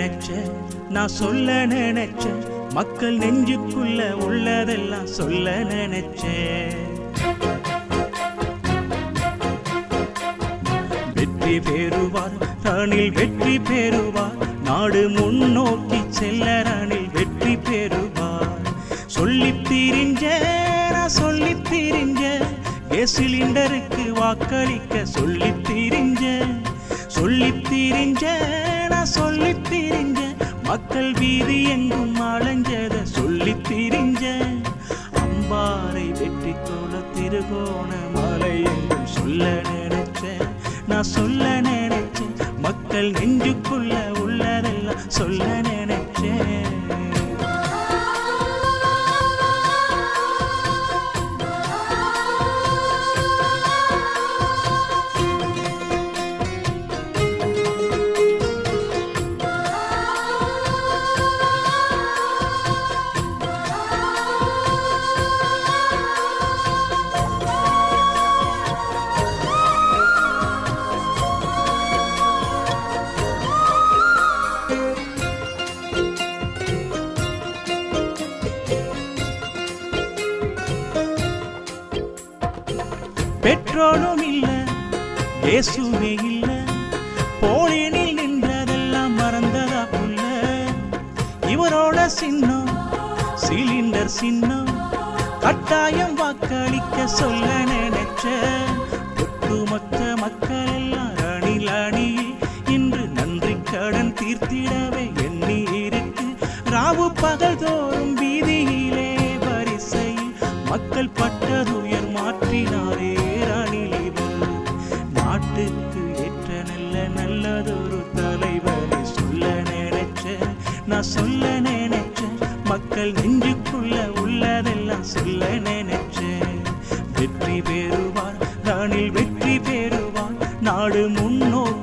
நினைச்ச நான் சொல்ல நினைச்ச மக்கள் நெஞ்சுக்குள்ள உள்ளதெல்லாம் சொல்ல நினைச்சேன். வெற்றி பெறுவார் ரணில் வெற்றி பெறுவார், நாடு முன்னோக்கி செல்ல ரணில் வெற்றி பெறுவார். சொல்லித் திரிஞ்ச நான் சொல்லித் திரிஞ்ச கேஸ் சிலிண்டருக்கு வாக்களிக்க சொல்லித் திரிஞ்ச சொல்லித் திரிஞ்ச நான் சொல்லித் திரிஞ்ச மக்கள் வீதி எங்கும் அலைஞ்சத சொல்லித் திரிஞ்ச. அம்பாறை வெற்றி தோழ திருகோண மலை எங்கும் சொல்ல நினைச்சேன் நான் சொல்ல நினைச்சேன், மக்கள் நெஞ்சுக்குள்ள உள்ளதெல்லாம் சொல்ல நினைச்சேன். பெட்ரோலும் இல்ல கேசுமே இல்ல, போலினில் நின்றதெல்லாம் மறந்ததா புள்ள. இவரோட சின்னம் சிலிண்டர் சின்னம், கட்டாயம் வாக்களிக்க சொல்ல நினைச்ச. ஒட்டுமொத்த மக்கள் எல்லாம் ரணில் அணியில் இன்று நன்றி கடன் தீர்த்திடவே எண்ணி இருக்கு. ராவு பகல் தோறும் வீதியிலே வரிசையில் மக்கள் பட்டதுயர் மாற்றினாரே நாட்டுக்கு ஏற்ற நல்ல நல்லதொரு தலைவரை சொல்ல நினைச்ச நான் சொல்ல நினைச்ச, மக்கள் நெஞ்சுக்குள்ள உள்ளதெல்லாம் சொல்ல நினைச்ச. வெற்றி பெறுவார் ரணில் வெற்றி பெறுவார், நாடு முன்னோக்கி